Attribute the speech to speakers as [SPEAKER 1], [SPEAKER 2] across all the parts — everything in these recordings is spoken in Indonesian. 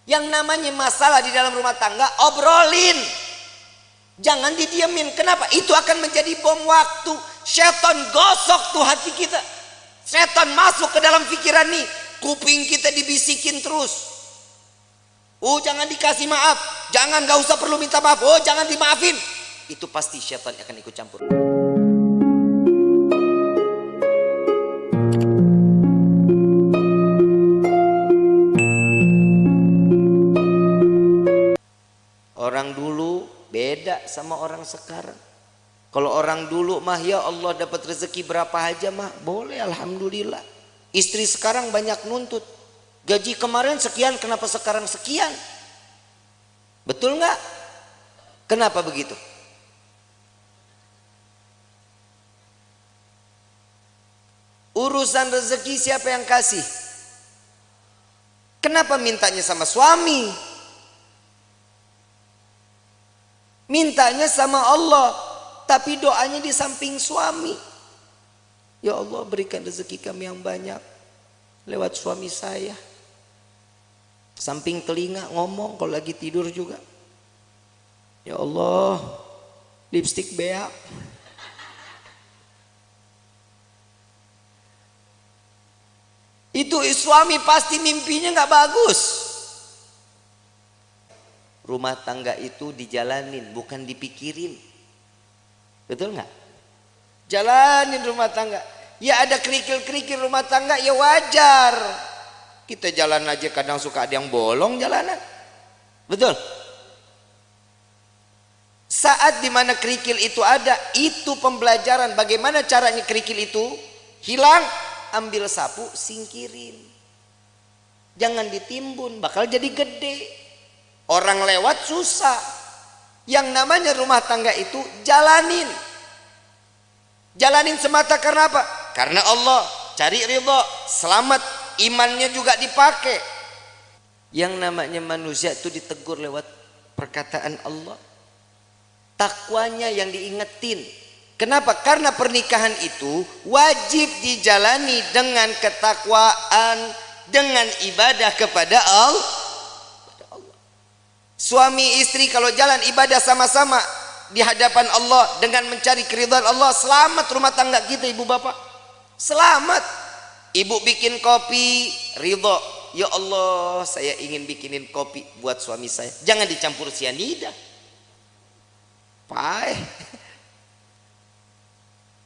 [SPEAKER 1] Yang namanya masalah di dalam rumah tangga, obrolin. Jangan didiemin. Kenapa? Itu akan menjadi bom waktu. Setan gosok tuh hati kita. Setan masuk ke dalam pikiran nih. Kuping kita dibisikin terus. Oh, jangan dikasih maaf. Jangan, gak usah perlu minta maaf. Oh, jangan dimaafin. Itu pasti setan akan ikut campur. Orang dulu beda sama orang sekarang. Kalau orang dulu mah ya Allah dapat rezeki berapa aja mah boleh, alhamdulillah. Istri sekarang banyak nuntut. Gaji kemarin sekian, kenapa sekarang sekian? Betul nggak? Kenapa begitu? Urusan rezeki siapa yang kasih? Kenapa mintanya sama suami? Mintanya sama Allah, tapi doanya di samping suami. Ya Allah, berikan rezeki kami yang banyak lewat suami saya. Samping telinga ngomong kalau lagi tidur juga. Ya Allah, lipstik beak. Itu suami pasti mimpinya nggak bagus. Rumah tangga itu dijalanin, bukan dipikirin. Betul nggak? Jalanin rumah tangga. Ya ada kerikil-kerikil rumah tangga, ya wajar. Kita jalan aja kadang suka ada yang bolong jalanan. Betul? Saat dimana kerikil itu ada, itu pembelajaran bagaimana caranya kerikil itu hilang. Ambil sapu, singkirin. Jangan ditimbun, bakal jadi gede. Orang lewat susah. Yang namanya rumah tangga itu jalanin. Jalanin semata karena apa? Karena Allah. Cari ridho, selamat, imannya juga dipakai. Yang namanya manusia itu ditegur lewat perkataan Allah. Takwanya yang diingetin. Kenapa? Karena pernikahan itu wajib dijalani dengan ketakwaan, dengan ibadah kepada Allah. Suami istri kalau jalan ibadah sama-sama di hadapan Allah dengan mencari keridhaan Allah, selamat rumah tangga kita, ibu bapak. Selamat. Ibu bikin kopi, ridho. Ya Allah, saya ingin bikinin kopi buat suami saya. Jangan dicampur sianida. Pahit.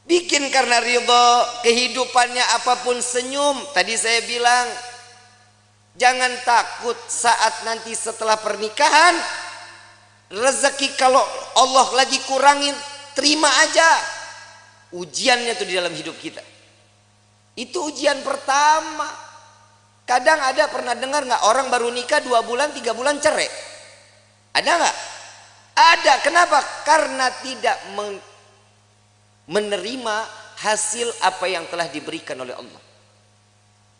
[SPEAKER 1] Bikin karena ridho, kehidupannya apapun senyum. Tadi saya bilang, jangan takut saat nanti setelah pernikahan rezeki kalau Allah lagi kurangin, terima aja. Ujiannya tuh di dalam hidup kita. Itu ujian pertama. Kadang ada pernah dengar nggak orang baru nikah 2 bulan 3 bulan cerai? Ada nggak? Ada. Kenapa? Karena tidak menerima hasil apa yang telah diberikan oleh Allah.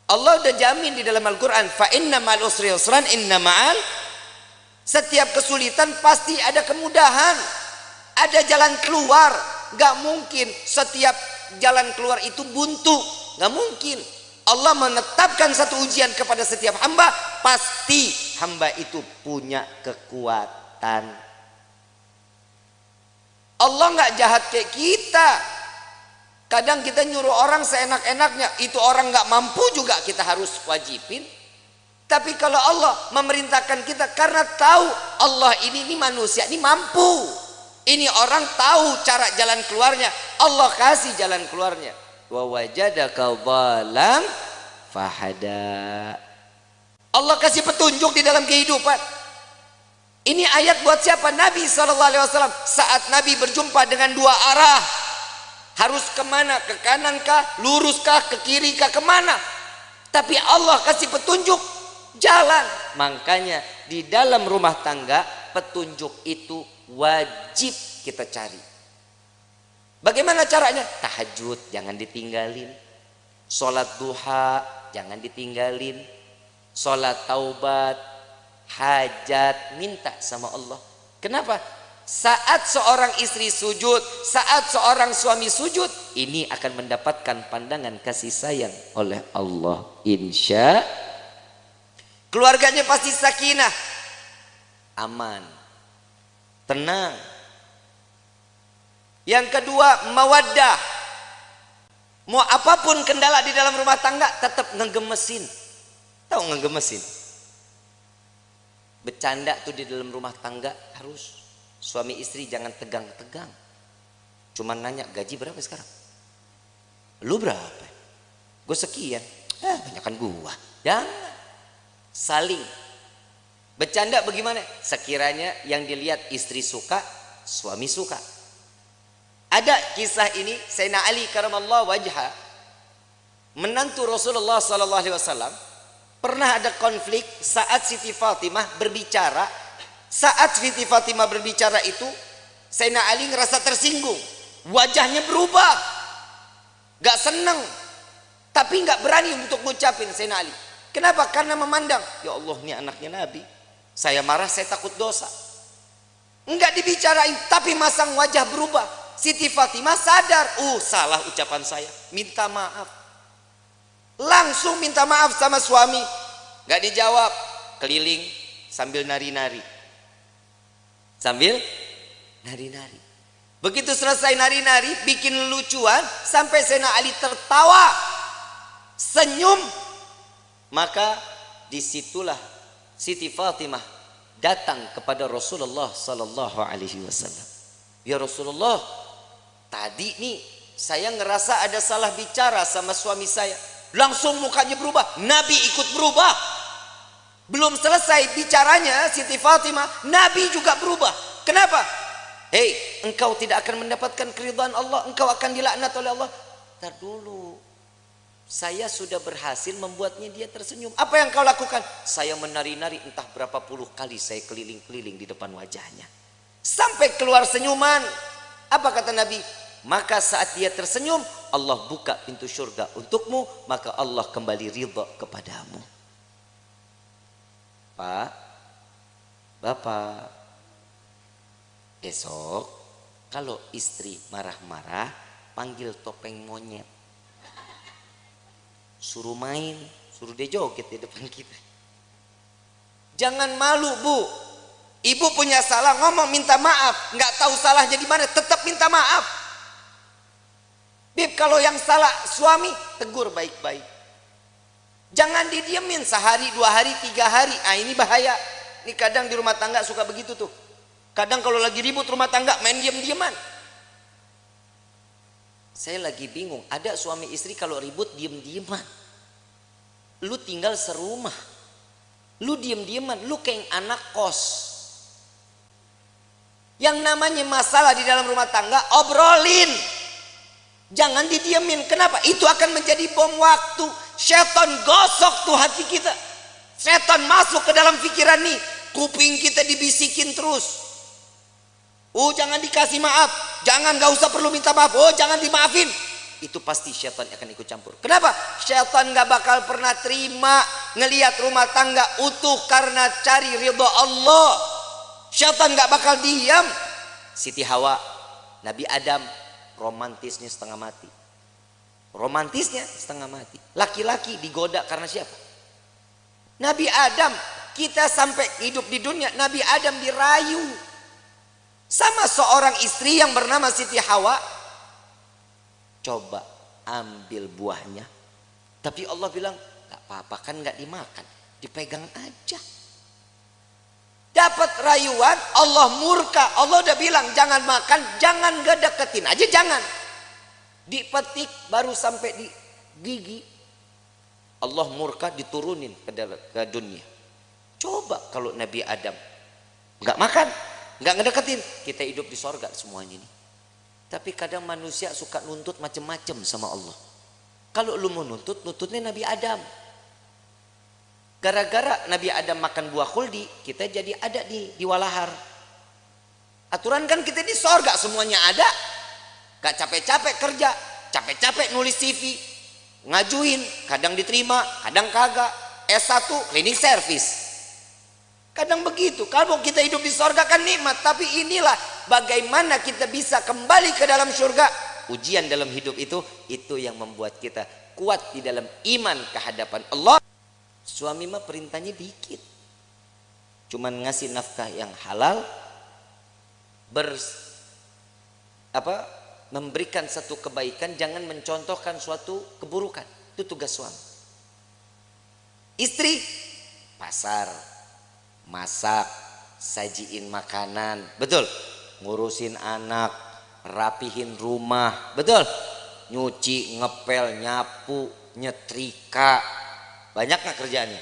[SPEAKER 1] Allah udah jamin di dalam Al-Quran, fa inna ma'al usri yusran, inna ma'al, setiap kesulitan pasti ada kemudahan, ada jalan keluar. Gak mungkin setiap jalan keluar itu buntu, gak mungkin. Allah menetapkan satu ujian kepada setiap hamba, pasti hamba itu punya kekuatan. Allah gak jahat kayak kita. Kadang kita nyuruh orang seenak-enaknya, itu orang nggak mampu juga kita harus wajibin. Tapi kalau Allah memerintahkan kita karena tahu Allah ini manusia ini mampu, ini orang tahu cara jalan keluarnya, Allah kasih jalan keluarnya. Wa wajadaka dhalam fahada. Allah kasih petunjuk di dalam kehidupan. Ini ayat buat siapa? Nabi SAW. Saat Nabi berjumpa dengan 2 arah, harus kemana? Ke kanan kah? Lurus kah? Ke kiri kah? Kemana? Tapi Allah kasih petunjuk jalan. Makanya di dalam rumah tangga petunjuk itu wajib kita cari. Bagaimana caranya? Tahajud jangan ditinggalin. Sholat duha jangan ditinggalin. Sholat taubat, hajat, minta sama Allah. Kenapa? Saat seorang istri sujud, saat seorang suami sujud, ini akan mendapatkan pandangan kasih sayang oleh Allah. Keluarganya pasti sakinah, aman, tenang. Yang kedua, mawaddah. Mau apapun kendala di dalam rumah tangga tetap ngegemesin. Tahu ngegemesin? Bercanda tuh di dalam rumah tangga harus. Suami istri jangan tegang-tegang. Cuman nanya, gaji berapa sekarang? Lu berapa? Gue sekian. Banyakan gua. Jangan. Saling. Bercanda bagaimana? Sekiranya yang dilihat istri suka, suami suka. Ada kisah ini, Sayyidina Ali karamallahu wajha, menantu Rasulullah sallallahu alaihi wasallam, pernah ada konflik saat Siti Fatimah berbicara. Saat Siti Fatimah berbicara itu, Sayyidina Ali ngerasa tersinggung. Wajahnya berubah. Gak senang. Tapi gak berani untuk ngucapin Sayyidina Ali. Kenapa? Karena memandang, ya Allah ini anaknya Nabi. Saya marah, saya takut dosa. Enggak dibicarain, tapi masang wajah berubah. Siti Fatimah sadar, salah ucapan saya, minta maaf. Langsung minta maaf sama suami. Gak dijawab, keliling sambil nari-nari. Sambil nari-nari. Begitu selesai nari-nari, bikin lucuan, sampai Sayyidina Ali tertawa, senyum. Maka disitulah Siti Fatimah datang kepada Rasulullah sallallahu alaihi wasallam. Ya Rasulullah, tadi nih saya ngerasa ada salah bicara sama suami saya. Langsung mukanya berubah, Nabi ikut berubah. Belum selesai bicaranya Siti Fatimah, Nabi juga berubah. Kenapa? Hei, engkau tidak akan mendapatkan keridhaan Allah, engkau akan dilaknat oleh Allah. Ntar dulu, saya sudah berhasil membuatnya dia tersenyum. Apa yang kau lakukan? Saya menari-nari entah berapa puluh kali saya keliling-keliling di depan wajahnya. Sampai keluar senyuman. Apa kata Nabi? Maka saat dia tersenyum, Allah buka pintu surga untukmu, maka Allah kembali ridha kepadamu. Pak, Bapak, esok kalau istri marah-marah, panggil topeng monyet. Suruh main, suruh dia joget di depan kita. Jangan malu, Bu. Ibu punya salah, ngomong minta maaf. Nggak tahu salahnya di mana, tetap minta maaf. Bib, kalau yang salah suami, tegur baik-baik. Jangan didiemin sehari, 2 hari, 3 hari. Ini bahaya. Ini kadang di rumah tangga suka begitu tuh. Kadang kalau lagi ribut rumah tangga, main diem-dieman. Saya lagi bingung, ada suami istri kalau ribut diem-dieman. Lu tinggal serumah, lu diem-dieman, lu kayak anak kos. Yang namanya masalah di dalam rumah tangga, obrolin. Jangan didiemin. Kenapa? Itu akan menjadi bom waktu. Setan gosok tuh hati kita. Setan masuk ke dalam pikiran nih. Kuping kita dibisikin terus. Jangan dikasih maaf. Jangan, gak usah perlu minta maaf. Jangan dimaafin. Itu pasti syaitan akan ikut campur. Kenapa? Syaitan gak bakal pernah terima ngelihat rumah tangga utuh karena cari ridha Allah. Syaitan gak bakal diam. Siti Hawa, Nabi Adam, romantisnya setengah mati. Romantisnya setengah mati. Laki-laki digoda karena siapa? Nabi Adam. Kita sampai hidup di dunia, Nabi Adam dirayu sama seorang istri yang bernama Siti Hawa. Coba ambil buahnya. Tapi Allah bilang, gak apa-apa, kan gak dimakan, dipegang aja. Dapat rayuan, Allah murka. Allah udah bilang jangan makan, jangan gak deketin aja, jangan. Dipetik baru sampai di gigi, Allah murka, diturunin ke dunia. Coba kalau Nabi Adam gak makan, gak ngedeketin, kita hidup di sorga semuanya ini. Tapi kadang manusia suka nuntut macem-macem sama Allah. Kalau lu mau nuntut, nuntutnya Nabi Adam. Gara-gara Nabi Adam makan buah khuldi, kita jadi ada di walahar. Aturan kan kita di sorga semuanya ada. Gak capek-capek kerja, capek-capek nulis CV, ngajuin, kadang diterima, kadang kagak. S1 cleaning service. Kadang begitu. Kalau kita hidup di sorga kan nikmat, tapi inilah bagaimana kita bisa kembali ke dalam surga. Ujian dalam hidup itu yang membuat kita kuat di dalam iman kehadapan Allah. Suami mah perintahnya dikit, cuman ngasih nafkah yang halal, memberikan satu kebaikan, jangan mencontohkan suatu keburukan. Itu tugas suami. Istri pasar, masak, sajiin makanan, betul, ngurusin anak, rapihin rumah, betul, nyuci, ngepel, nyapu, nyetrika. Banyak gak kerjaannya?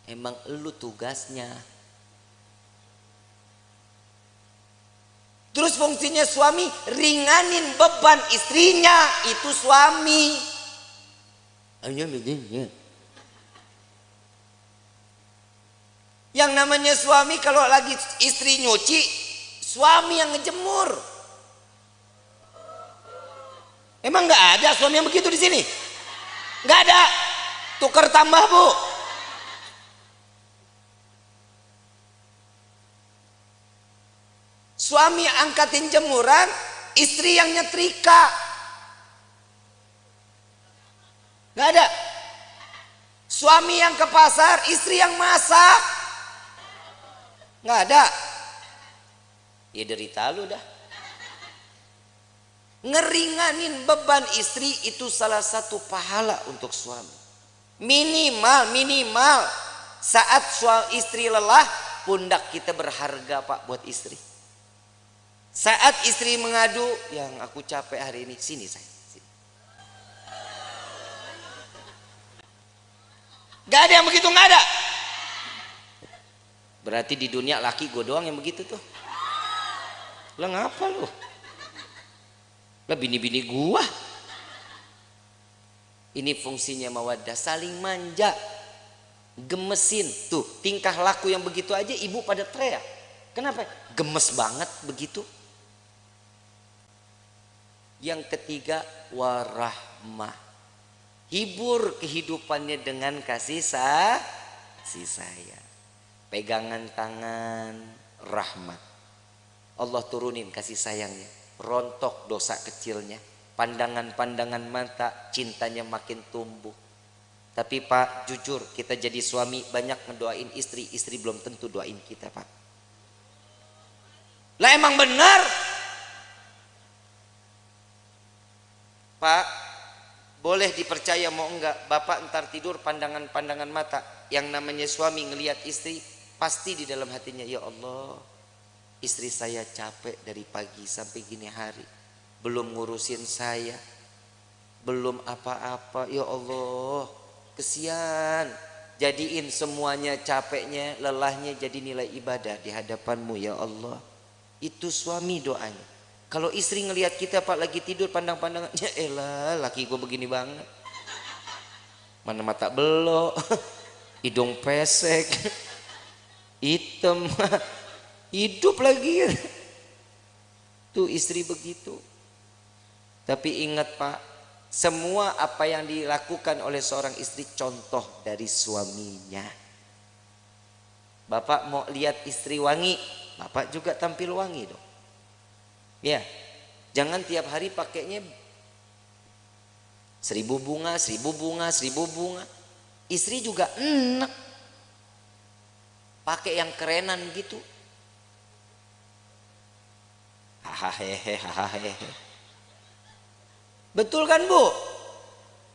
[SPEAKER 1] Emang elu tugasnya. Terus fungsinya suami ringanin beban istrinya, itu suami. Yang namanya suami kalau lagi istri nyuci, suami yang ngejemur. Emang nggak ada suami yang begitu di sini? Nggak ada. Tukar tambah, Bu. Suami angkatin jemuran, istri yang nyetrika. Nggak ada. Suami yang ke pasar, istri yang masak. Nggak ada. Ya derita lu dah. Ngeringanin beban istri itu salah satu pahala untuk suami. Minimal saat istri lelah, pundak kita berharga, Pak, buat istri. Saat istri mengadu, yang aku capek hari ini, sini saya. Sini. Gak ada yang begitu, gak ada. Berarti di dunia laki gue doang yang begitu tuh. Lah ngapa lu? Lah bini-bini gua. Ini fungsinya mawaddah, saling manja, gemesin. Tuh tingkah laku yang begitu aja ibu pada teriak. Kenapa? Gemes banget begitu. Yang ketiga, warahmah. Hibur kehidupannya dengan kasih sayang. Pegangan tangan, rahmat. Allah turunin kasih sayangnya, rontok dosa kecilnya, pandangan-pandangan mata, cintanya makin tumbuh. Tapi Pak, jujur kita jadi suami banyak ngedoain istri, istri belum tentu doain kita, Pak. Lah emang benar, Pak, boleh dipercaya mau enggak, Bapak ntar tidur pandangan-pandangan mata, yang namanya suami ngelihat istri, pasti di dalam hatinya, ya Allah, istri saya capek dari pagi sampai gini hari, belum ngurusin saya, belum apa-apa, ya Allah, kesian. Jadiin semuanya capeknya, lelahnya jadi nilai ibadah di hadapanmu, ya Allah. Itu suami doanya. Kalau istri ngelihat kita, Pak, lagi tidur pandang-pandangan, ya elah, laki gue begini banget, mana mata belok, hidung pesek, hitam, hidup lagi. Tuh istri begitu. Tapi ingat, Pak, semua apa yang dilakukan oleh seorang istri contoh dari suaminya. Bapak mau lihat istri wangi, Bapak juga tampil wangi dong. Ya, jangan tiap hari pakainya 1000 bunga, 1000 bunga, 1000 bunga. Istri juga enak pakai yang kerenan gitu. Hahaha. Betul kan, Bu?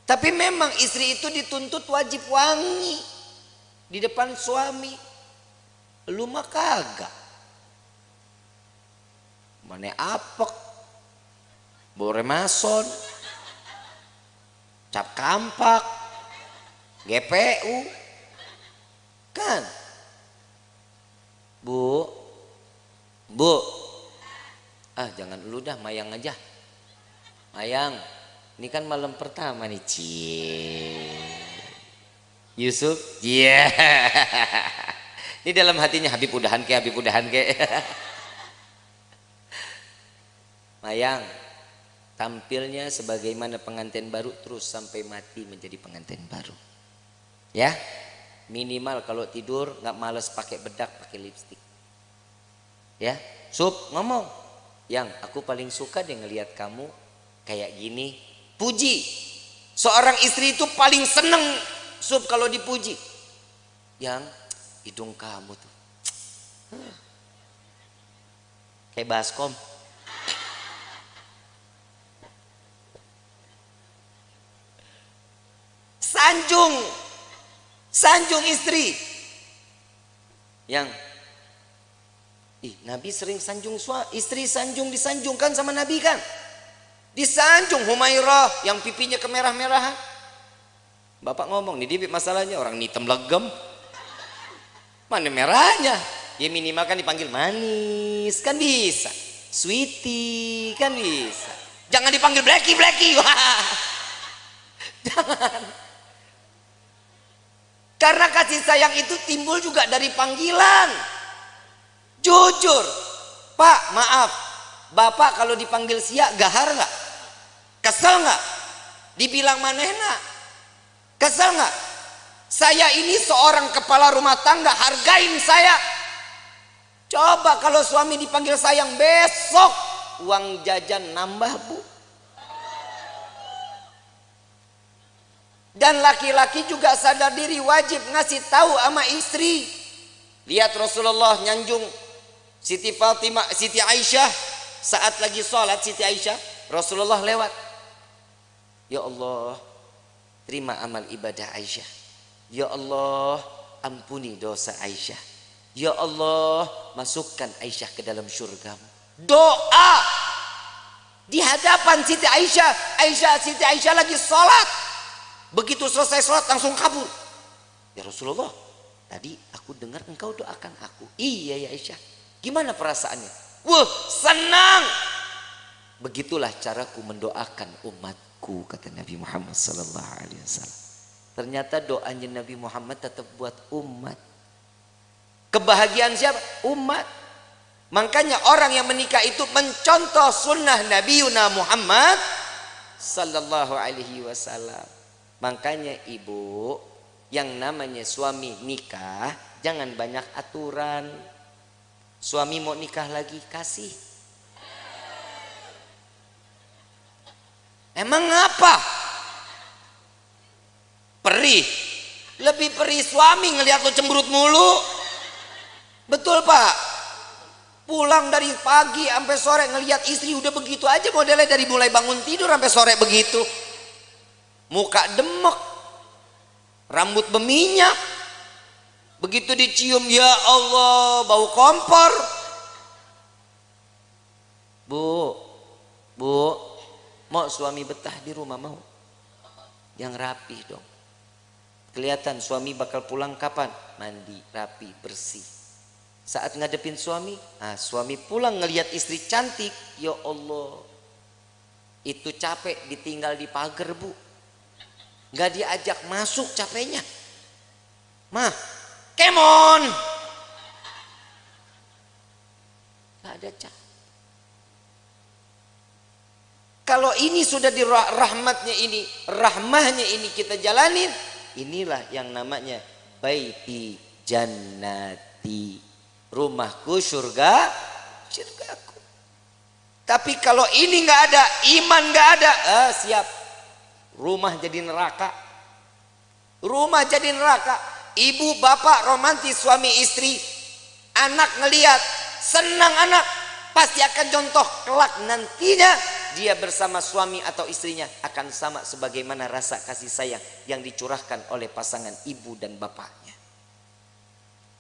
[SPEAKER 1] Tapi memang istri itu dituntut wajib wangi di depan suami. Lu mah kagak. Mana apek, bore mason, cap kampak, GPU, kan? Bu, jangan dulu dah, Mayang aja. Mayang, ini kan malam pertama nih, Yusuf, iya. Ini dalam hatinya, Habib udahan ke. Mayang, tampilnya sebagaimana pengantin baru terus sampai mati menjadi pengantin baru. Ya, minimal kalau tidur nggak males pakai bedak, pakai lipstik. Ya, Sup ngomong, yang aku paling suka deh ngelihat kamu kayak gini. Puji. Seorang istri itu paling seneng Sup kalau dipuji. Yang hidung kamu tuh kayak baskom. Sanjung istri. Yang Nabi sering sanjung istri, disanjungkan sama Nabi kan. Disanjung Humairah yang pipinya kemerah-merahan. Bapak ngomong, nih Dibit masalahnya orang hitam legem. Mana merahnya? Ya minimal kan dipanggil manis kan bisa. Sweetie kan bisa. Jangan dipanggil Blacky. Wah. Jangan. Karena kasih sayang itu timbul juga dari panggilan. Jujur, Pak, maaf, Bapak kalau dipanggil Sia gahar nggak? Kesel nggak? Dibilang manehna, kesel nggak? Saya ini seorang kepala rumah tangga, hargain saya. Coba kalau suami dipanggil sayang, besok uang jajan nambah, Bu. Dan laki-laki juga sadar diri, wajib ngasih tahu sama istri. Lihat Rasulullah nyanjung Siti Fatimah, Siti Aisyah saat lagi sholat. Siti Aisyah, Rasulullah lewat. Ya Allah, terima amal ibadah Aisyah. Ya Allah, ampuni dosa Aisyah. Ya Allah, masukkan Aisyah ke dalam surgamu. Doa di hadapan Siti Aisyah. Siti Aisyah lagi sholat. Begitu selesai sholat langsung kabur. Ya Rasulullah, tadi aku dengar engkau doakan aku. Iya ya Aisyah. Gimana perasaannya? Wah, senang. Begitulah caraku mendoakan umatku, kata Nabi Muhammad SAW. Ternyata doanya Nabi Muhammad tetap buat umat. Kebahagiaan siapa? Umat. Makanya orang yang menikah itu mencontoh sunnah Nabi Muhammad SAW. Makanya ibu, yang namanya suami nikah jangan banyak aturan. Suami mau nikah lagi, kasih. Emang apa? Perih. Lebih perih suami ngelihat lo cemberut mulu. Betul Pak? Pulang dari pagi sampai sore ngelihat istri udah begitu aja modelnya, dari mulai bangun tidur sampai sore begitu. Muka demek, rambut berminyak. Begitu dicium, ya Allah, bau kompor. Bu, mau suami betah di rumah mau? Yang rapi dong. Kelihatan suami bakal pulang kapan? Mandi, rapi, bersih. Saat ngadepin suami, suami pulang ngelihat istri cantik, ya Allah. Itu capek ditinggal di pagar, Bu. Nggak diajak masuk capeknya. Mah, kemon. Gak ada cah. Kalau ini sudah di rahmahnya ini kita jalanin, inilah yang namanya baiti jannati, rumahku surgaku. Tapi kalau ini nggak ada, iman nggak ada, siap, rumah jadi neraka. Rumah jadi neraka. Ibu bapak romantis suami istri, anak ngelihat senang, anak pasti akan contoh kelak nantinya dia bersama suami atau istrinya akan sama sebagaimana rasa kasih sayang yang dicurahkan oleh pasangan ibu dan bapaknya.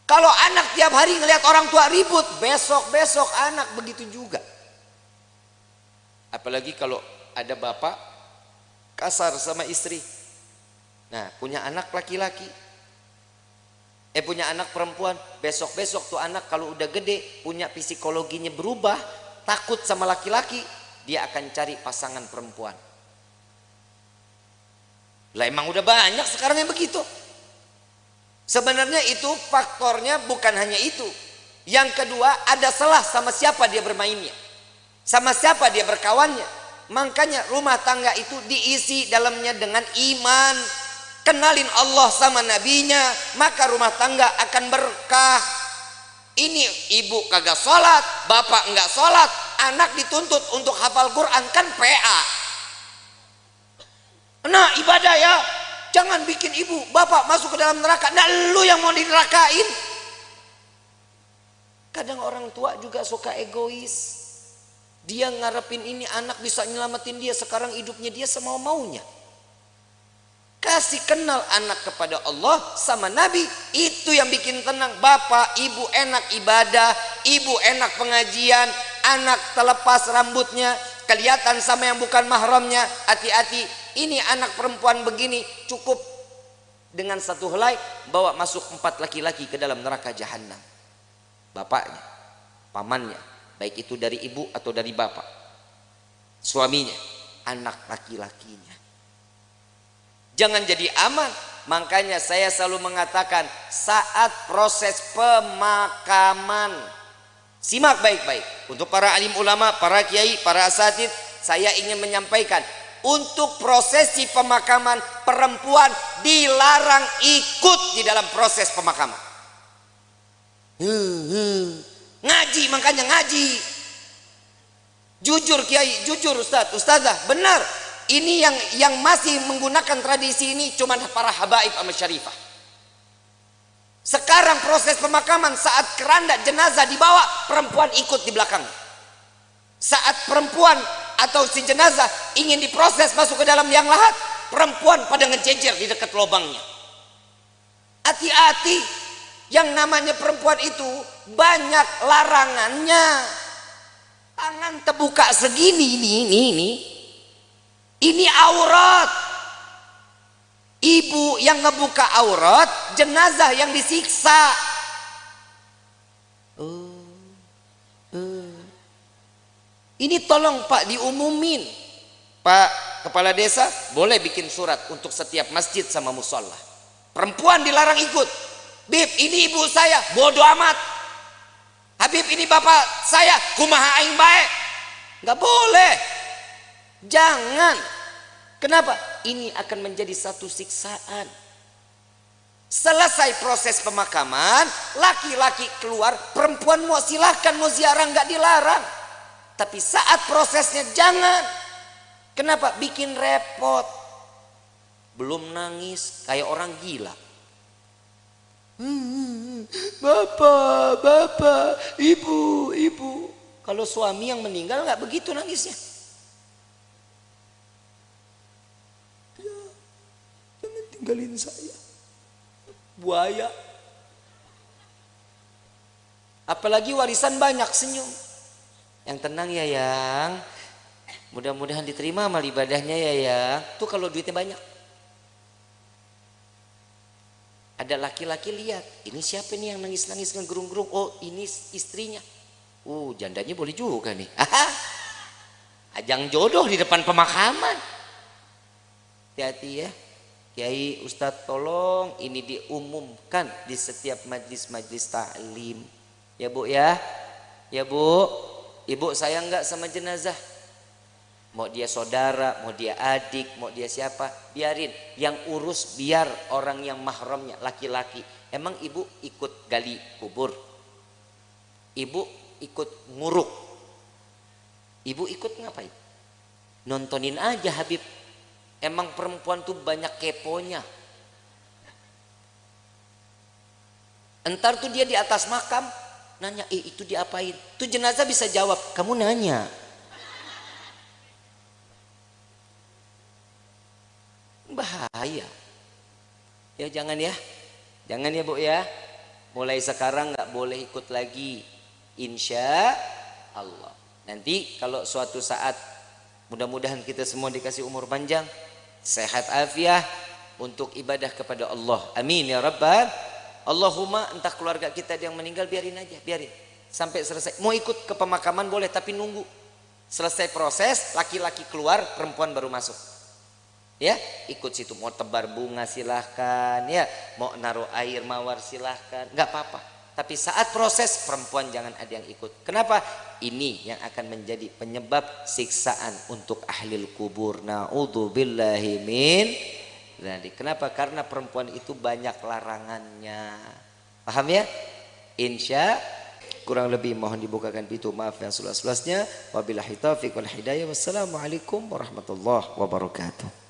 [SPEAKER 1] Kalau anak tiap hari ngelihat orang tua ribut, besok anak begitu juga. Apalagi kalau ada bapak kasar sama istri. Nah, punya anak laki-laki, punya anak perempuan, besok tuh anak kalau udah gede punya psikologinya berubah, takut sama laki-laki, dia akan cari pasangan perempuan. Lah emang udah banyak sekarang yang begitu. Sebenarnya itu faktornya bukan hanya itu. Yang kedua, ada salah sama siapa dia bermainnya, sama siapa dia berkawannya. Makanya rumah tangga itu diisi dalamnya dengan iman, kenalin Allah sama nabinya, maka rumah tangga akan berkah. Ini ibu kagak sholat, bapak enggak sholat, anak dituntut untuk hafal Quran, kan PA. Nah ibadah ya, Jangan bikin ibu, bapak masuk ke dalam neraka. Nah, lu yang mau dinerakain. Kadang orang tua juga suka egois. Dia ngarepin ini anak bisa nyelamatin dia. Sekarang hidupnya dia semau-maunya. Kasih kenal anak kepada Allah sama Nabi. Itu yang bikin tenang. Bapak, ibu enak ibadah. Ibu enak pengajian. Anak terlepas rambutnya. Kelihatan sama yang bukan mahramnya. Hati-hati. Ini anak perempuan begini. Cukup dengan satu helai. Bawa masuk 4 laki-laki ke dalam neraka jahanam. Bapaknya, pamannya. Baik itu dari ibu atau dari bapak. Suaminya, anak laki-lakinya. Jangan jadi aman. Makanya saya selalu mengatakan saat proses pemakaman, simak baik-baik. Untuk para alim ulama, para kiai, para asatid, saya ingin menyampaikan, untuk prosesi pemakaman perempuan dilarang ikut di dalam proses pemakaman. Ngaji, makanya ngaji. Jujur kiai, jujur ustadz, ustazah, benar. Ini yang masih menggunakan tradisi ini cuma para habaib sama syarifah. Sekarang proses pemakaman saat keranda jenazah dibawa, perempuan ikut di belakang. Saat perempuan atau si jenazah ingin diproses masuk ke dalam liang lahat, perempuan pada ngejejer di dekat lubangnya. Hati-hati, yang namanya perempuan itu banyak larangannya. Tangan terbuka segini, ini aurat. Ibu yang ngebuka aurat, jenazah yang disiksa. Ini tolong Pak diumumin. Pak Kepala Desa boleh bikin surat untuk setiap masjid sama musola. Perempuan dilarang ikut. Bib, ini ibu saya, bodoh amat. Habib, ini bapak saya, kumaha aing bae. Nggak boleh. Jangan. Kenapa? Ini akan menjadi satu siksaan. Selesai proses pemakaman, laki-laki keluar, perempuan mau silahkan mau ziarah, nggak dilarang. Tapi saat prosesnya jangan. Kenapa? Bikin repot. Belum nangis kayak orang gila. Bapak, ibu. Kalau suami yang meninggal nggak begitu nangisnya. Ya, jangan tinggalin saya. Buaya. Apalagi warisan banyak, senyum. Yang tenang ya yang. Mudah-mudahan diterima amal ibadahnya ya yang. Tuh kalau duitnya banyak. Ada laki-laki lihat, ini siapa nih yang nangis-nangis ngegerung-gerung? Oh, ini istrinya. Jandanya boleh juga nih. Ajang jodoh di depan pemakaman. Hati-hati ya. Kiai, Ustadz, tolong ini diumumkan di setiap majlis-majlis ta'lim. Ya Bu ya. Ya Bu. Ibu sayang nggak sama jenazah? Mau dia saudara, mau dia adik, mau dia siapa, biarin. Yang urus biar orang yang mahramnya, laki-laki. Emang ibu ikut gali kubur? Ibu ikut nguruk? Ibu ikut ngapain? Nontonin aja Habib. Emang perempuan tuh banyak keponya. Entar tuh dia di atas makam, nanya, itu diapain? Tuh jenazah bisa jawab, kamu nanya. Bahaya ya. Jangan ya Bu ya. Mulai sekarang nggak boleh ikut lagi, insya Allah. Nanti kalau suatu saat, mudah-mudahan kita semua dikasih umur panjang, sehat afiah untuk ibadah kepada Allah, amin ya rabbal. Allahumma, entah keluarga kita yang meninggal, biarin aja, biarin sampai selesai. Mau ikut ke pemakaman boleh, tapi nunggu selesai proses, laki-laki keluar, perempuan baru masuk. Ya, ikut situ. Mau tebar bunga silahkan, ya, mau naruh air mawar silahkan, nggak apa-apa. Tapi saat proses, perempuan jangan ada yang ikut. Kenapa? Ini yang akan menjadi penyebab siksaan untuk ahlil kubur. Na'udzubillahi min dzalik. Kenapa? Karena perempuan itu banyak larangannya. Paham ya? Insya kurang lebih mohon dibukakan pintu maaf yang seluas-luasnya. Wabillahi taufiq wal hidayah. Wassalamualaikum warahmatullahi wabarakatuh.